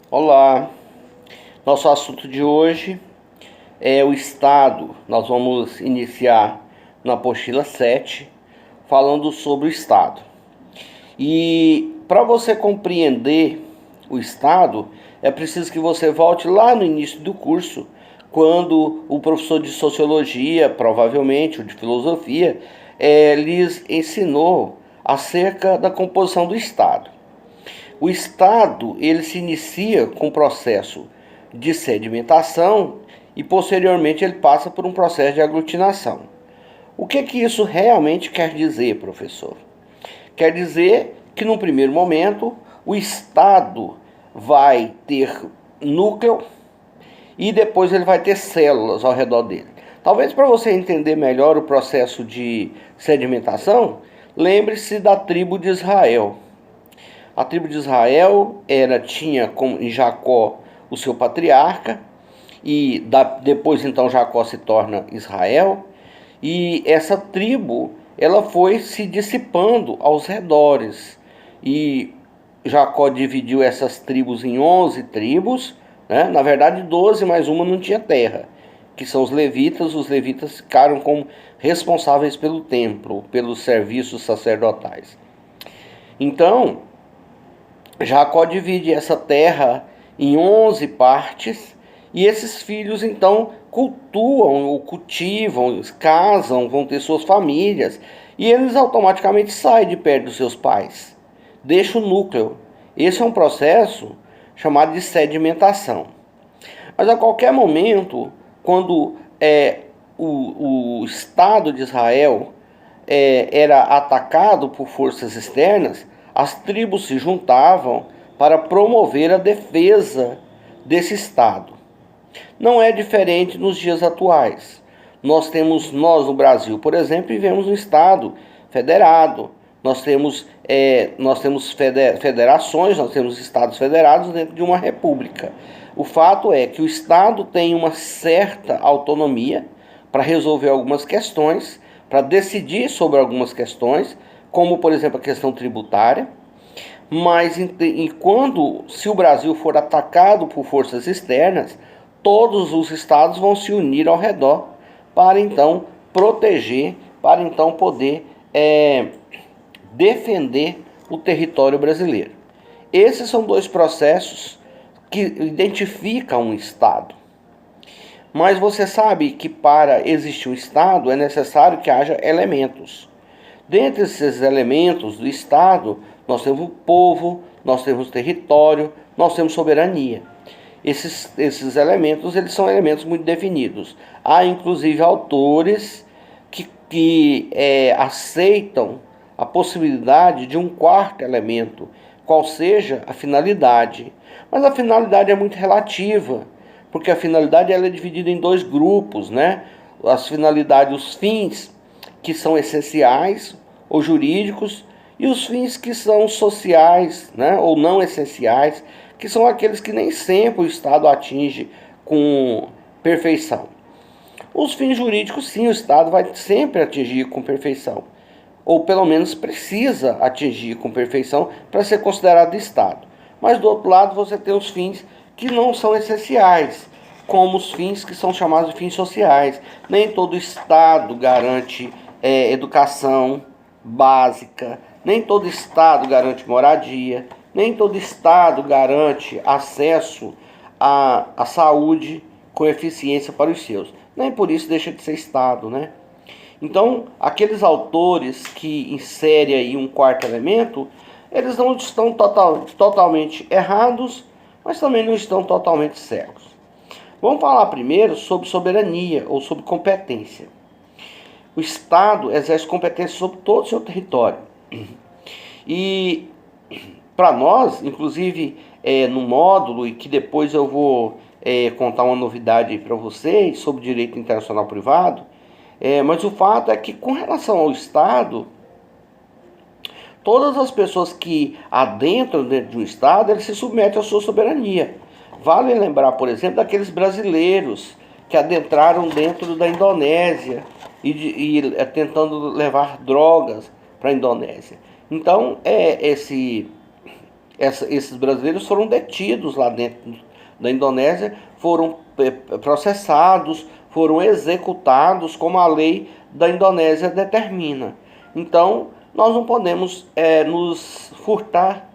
Olá, nosso assunto de hoje é o Estado. Nós vamos iniciar na apostila 7, falando sobre o Estado. E para você compreender o Estado, é preciso que você volte lá no início do curso, quando o professor de Sociologia, provavelmente, ou de Filosofia, lhes ensinou acerca da composição do Estado. O Estado, ele se inicia com um processo de sedimentação e posteriormente ele passa por um processo de aglutinação. O que isso realmente quer dizer, professor? Quer dizer que no primeiro momento o Estado vai ter núcleo e depois ele vai ter células ao redor dele. Talvez para você entender melhor o processo de sedimentação, lembre-se da tribo de Israel. A tribo de Israel tinha em Jacó o seu patriarca, e depois então Jacó se torna Israel, e essa tribo ela foi se dissipando aos redores, e Jacó dividiu essas tribos em 11 tribos, né? Na verdade 12, mas uma não tinha terra, que são os levitas ficaram como responsáveis pelo templo, pelos serviços sacerdotais. Então, Jacó divide essa terra em 11 partes, e esses filhos então cultuam ou cultivam, casam, vão ter suas famílias, e eles automaticamente saem de perto dos seus pais, deixam o núcleo. Esse é um processo chamado de sedimentação. Mas a qualquer momento, quando o Estado de Israel era atacado por forças externas, as tribos se juntavam para promover a defesa desse Estado. Não é diferente nos dias atuais. Nós no Brasil, por exemplo, vivemos um Estado federado. Nós temos federações, nós temos estados federados dentro de uma república. O fato é que o Estado tem uma certa autonomia para resolver algumas questões, para decidir sobre algumas questões, como por exemplo a questão tributária. Mas se o Brasil for atacado por forças externas, todos os estados vão se unir ao redor para então proteger, para então poder defender o território brasileiro. Esses são dois processos que identificam um Estado. Mas você sabe que para existir um Estado é necessário que haja elementos. Dentre esses elementos do Estado, nós temos o povo, nós temos território, nós temos soberania. Esses elementos, eles são elementos muito definidos. Há inclusive autores que aceitam a possibilidade de um quarto elemento, qual seja a finalidade. Mas a finalidade é muito relativa, porque a finalidade ela é dividida em dois grupos, né? As finalidades, os fins que são essenciais ou jurídicos, e os fins que são sociais, né, ou não essenciais, que são aqueles que nem sempre o Estado atinge com perfeição. Os fins jurídicos, sim, o Estado vai sempre atingir com perfeição, ou pelo menos precisa atingir com perfeição para ser considerado Estado. Mas do outro lado você tem os fins que não são essenciais, como os fins que são chamados de fins sociais. Nem todo Estado garante educação básica, nem todo Estado garante moradia, nem todo Estado garante acesso à saúde com eficiência para os seus. Nem por isso deixa de ser Estado, né? Então, aqueles autores que inserem aí um quarto elemento, eles não estão totalmente errados, mas também não estão totalmente cegos. Vamos falar primeiro sobre soberania ou sobre competência. O Estado exerce competência sobre todo o seu território. E para nós, inclusive no módulo, e que depois eu vou contar uma novidade para vocês sobre direito internacional privado, mas o fato é que com relação ao Estado, todas as pessoas que adentram dentro de um Estado, eles se submetem à sua soberania. Vale lembrar, por exemplo, daqueles brasileiros que adentraram dentro da Indonésia e tentando levar drogas para a Indonésia. Então, Esses brasileiros foram detidos lá dentro da Indonésia, foram processados, foram executados como a lei da Indonésia determina. Então, nós não podemos nos furtar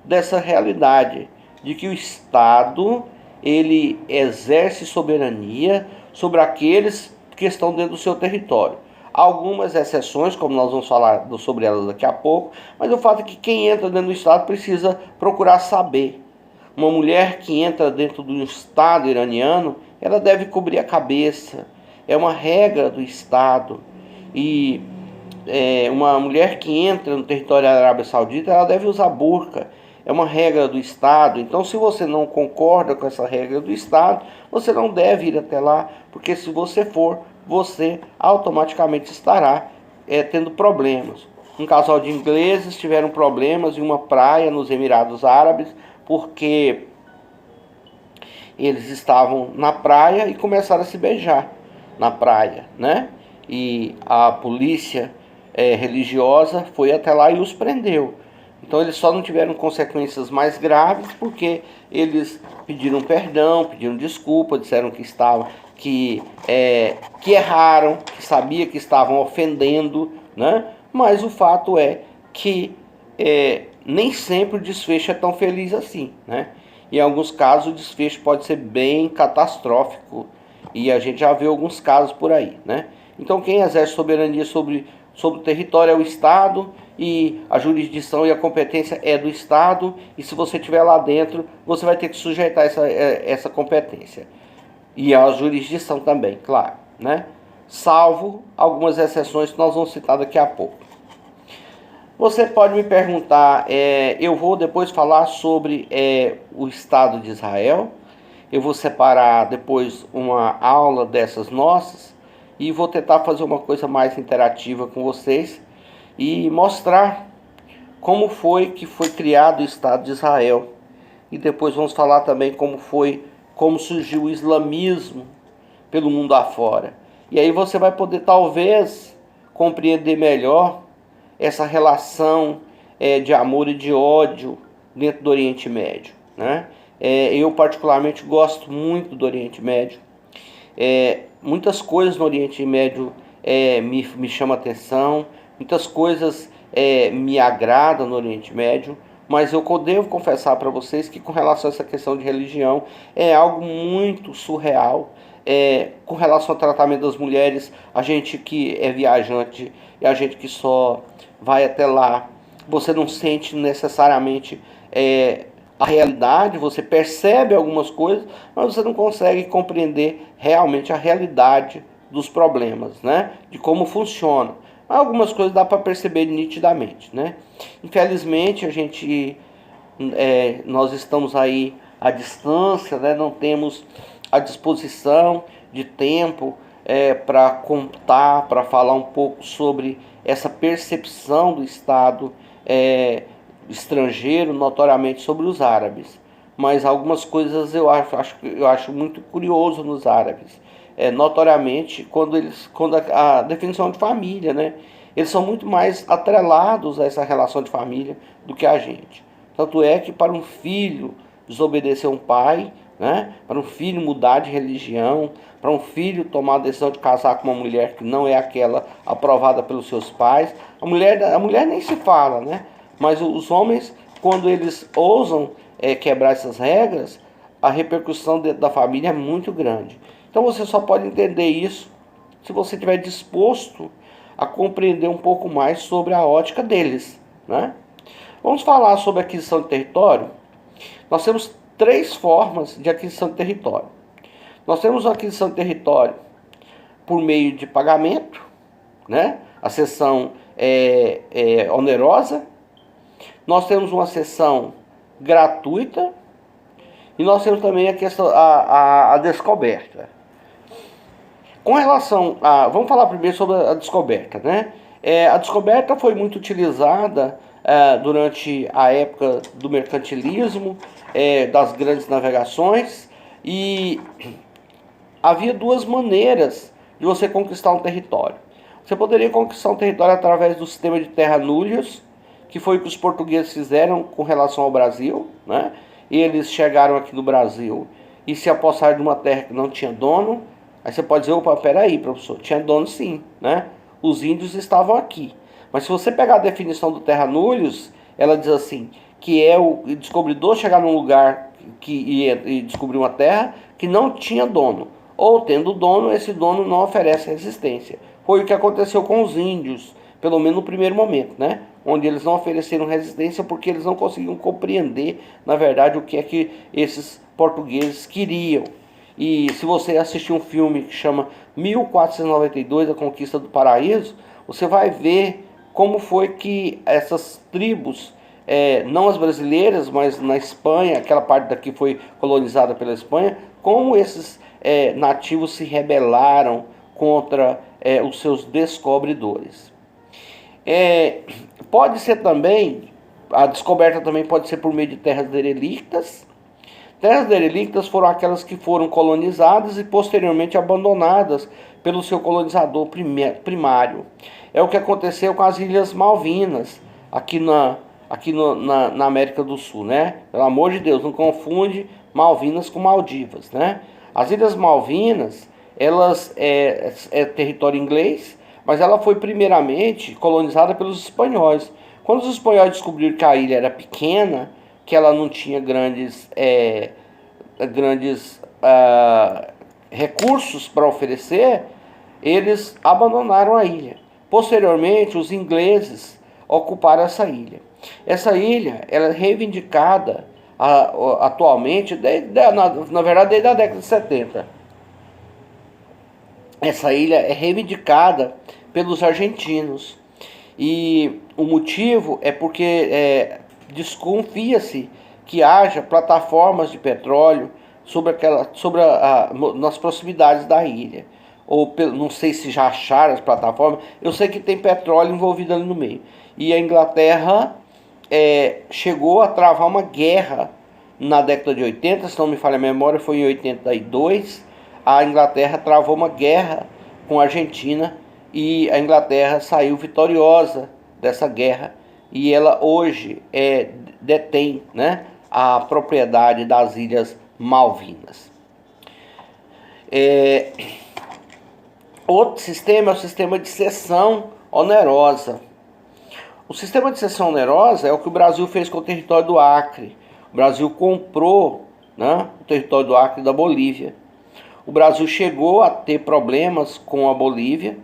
dessa realidade de que o Estado ele exerce soberania sobre aqueles que estão dentro do seu território. Algumas exceções, como nós vamos falar sobre elas daqui a pouco, mas o fato é que quem entra dentro do Estado precisa procurar saber. Uma mulher que entra dentro do Estado iraniano, ela deve cobrir a cabeça. É uma regra do Estado. E uma mulher que entra no território da Arábia Saudita, ela deve usar burca. É uma regra do Estado. Então, se você não concorda com essa regra do Estado, você não deve ir até lá, porque se você for, você automaticamente estará tendo problemas. Um casal de ingleses tiveram problemas em uma praia nos Emirados Árabes, porque eles estavam na praia e começaram a se beijar na praia, né? E a polícia religiosa foi até lá e os prendeu. Então eles só não tiveram consequências mais graves porque eles pediram perdão, pediram desculpa, disseram que erraram, que sabia que estavam ofendendo, né? Mas o fato é que nem sempre o desfecho é tão feliz assim, né? Em alguns casos o desfecho pode ser bem catastrófico e a gente já vê alguns casos por aí, né? Então quem exerce soberania sobre o território é o Estado e a jurisdição e a competência é do Estado, e se você estiver lá dentro, você vai ter que sujeitar essa competência. E a jurisdição também, claro, né? Salvo algumas exceções que nós vamos citar daqui a pouco. Você pode me perguntar, eu vou depois falar sobre o Estado de Israel, eu vou separar depois uma aula dessas nossas e vou tentar fazer uma coisa mais interativa com vocês e mostrar como foi que foi criado o Estado de Israel. E depois vamos falar também como surgiu o islamismo pelo mundo afora. E aí você vai poder talvez compreender melhor essa relação de amor e de ódio dentro do Oriente Médio, né? Eu particularmente gosto muito do Oriente Médio. Muitas coisas no Oriente Médio me chamam a atenção, muitas coisas me agradam no Oriente Médio, mas eu devo confessar para vocês que com relação a essa questão de religião é algo muito surreal. Com relação ao tratamento das mulheres, a gente que é viajante e a gente que só vai até lá, você não sente necessariamente a realidade, você percebe algumas coisas, mas você não consegue compreender realmente a realidade dos problemas, né? De como funciona. Algumas coisas dá para perceber nitidamente, né? Infelizmente nós estamos aí à distância, né? Não temos a disposição de tempo para contar, para falar um pouco sobre essa percepção do Estado estrangeiro, notoriamente sobre os árabes. Mas algumas coisas eu acho muito curioso nos árabes. Notoriamente, quando a definição de família, né? Eles são muito mais atrelados a essa relação de família do que a gente. Tanto é que para um filho desobedecer um pai, né? Para um filho mudar de religião, para um filho tomar a decisão de casar com uma mulher que não é aquela aprovada pelos seus pais, a mulher nem se fala, né? Mas os homens, quando eles ousam quebrar essas regras, a repercussão dentro da família é muito grande. Então você só pode entender isso se você estiver disposto a compreender um pouco mais sobre a ótica deles, né? Vamos falar sobre aquisição de território. Nós temos 3 formas de aquisição de território. Nós temos a aquisição de território por meio de pagamento, né? A cessão é onerosa. Nós temos uma cessão gratuita e nós temos também a questão a descoberta. Com relação a... Vamos falar primeiro sobre a descoberta, né? A descoberta foi muito utilizada durante a época do mercantilismo, das grandes navegações, e havia 2 maneiras de você conquistar um território. Você poderia conquistar um território através do sistema de terra núleos, que foi o que os portugueses fizeram com relação ao Brasil, né? Eles chegaram aqui no Brasil e se apossaram de uma terra que não tinha dono. Aí você pode dizer, opa, peraí, professor, tinha dono sim, né? Os índios estavam aqui. Mas se você pegar a definição do terra nullius, ela diz assim, que é o descobridor chegar num lugar e descobrir uma terra que não tinha dono. Ou tendo dono, esse dono não oferece resistência. Foi o que aconteceu com os índios, pelo menos no primeiro momento, né? Onde eles não ofereceram resistência porque eles não conseguiam compreender, na verdade, o que é que esses portugueses queriam. E se você assistir um filme que chama 1492, A Conquista do Paraíso, você vai ver como foi que essas tribos, não as brasileiras, mas na Espanha, aquela parte daqui foi colonizada pela Espanha, como esses nativos se rebelaram contra os seus descobridores. Pode ser também, a descoberta também pode ser por meio de terras derelictas. Terras derelictas foram aquelas que foram colonizadas e posteriormente abandonadas pelo seu colonizador primário. É o que aconteceu com as Ilhas Malvinas, aqui na América do Sul, né? Pelo amor de Deus, não confunde Malvinas com Maldivas, né? As Ilhas Malvinas, elas é território inglês, mas ela foi primeiramente colonizada pelos espanhóis. Quando os espanhóis descobriram que a ilha era pequena, que ela não tinha grandes recursos para oferecer, eles abandonaram a ilha. Posteriormente, os ingleses ocuparam essa ilha. Essa ilha ela é reivindicada atualmente, na verdade, desde a década de 70. Essa ilha é reivindicada pelos argentinos. E o motivo é porque desconfia-se que haja plataformas de petróleo nas proximidades da ilha. Ou não sei se já acharam as plataformas, eu sei que tem petróleo envolvido ali no meio. E a Inglaterra chegou a travar uma guerra na década de 80, se não me falha a memória, foi em 82. A Inglaterra travou uma guerra com a Argentina e a Inglaterra saiu vitoriosa dessa guerra. E ela hoje detém, né, a propriedade das Ilhas Malvinas. Outro sistema é o sistema de cessão onerosa. O sistema de cessão onerosa é o que o Brasil fez com o território do Acre. O Brasil comprou, né, o território do Acre da Bolívia. O Brasil chegou a ter problemas com a Bolívia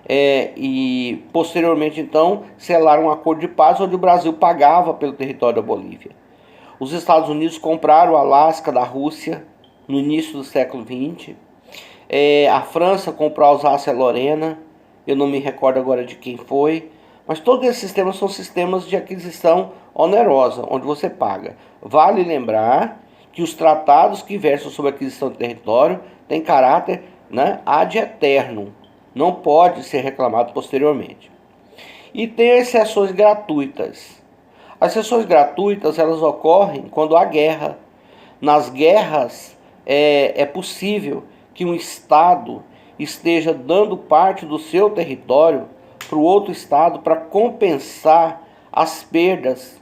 e posteriormente então selaram um acordo de paz onde o Brasil pagava pelo território da Bolívia. Os Estados Unidos compraram o Alasca da Rússia no início do século XX. A França comprou a Alsácia-Lorena, eu não me recordo agora de quem foi, mas todos esses sistemas são sistemas de aquisição onerosa, onde você paga. Vale lembrar que os tratados que versam sobre aquisição de território têm caráter, né, ad eternum, não pode ser reclamado posteriormente. E tem as cessões gratuitas. As cessões gratuitas elas ocorrem quando há guerra. Nas guerras é possível que um Estado esteja dando parte do seu território para o outro Estado para compensar as perdas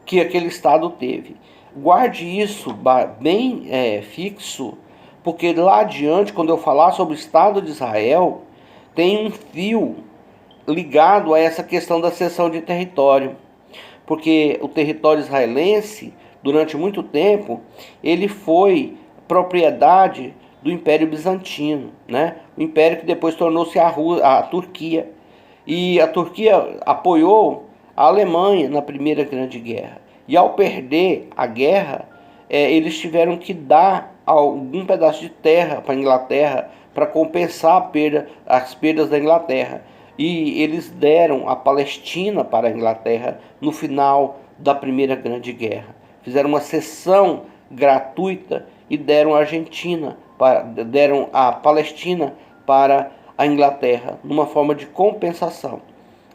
que aquele Estado teve. Guarde isso bem fixo, porque lá adiante, quando eu falar sobre o Estado de Israel, tem um fio ligado a essa questão da cessão de território. Porque o território israelense, durante muito tempo, ele foi propriedade do Império Bizantino, né? O império que depois tornou-se a Turquia. E a Turquia apoiou a Alemanha na Primeira Grande Guerra. E ao perder a guerra, eles tiveram que dar algum pedaço de terra para a Inglaterra para compensar as perdas da Inglaterra. E eles deram a Palestina para a Inglaterra no final da Primeira Grande Guerra. Fizeram uma cessão gratuita e deram a Palestina para a Inglaterra numa forma de compensação.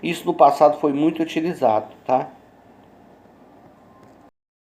Isso no passado foi muito utilizado, tá?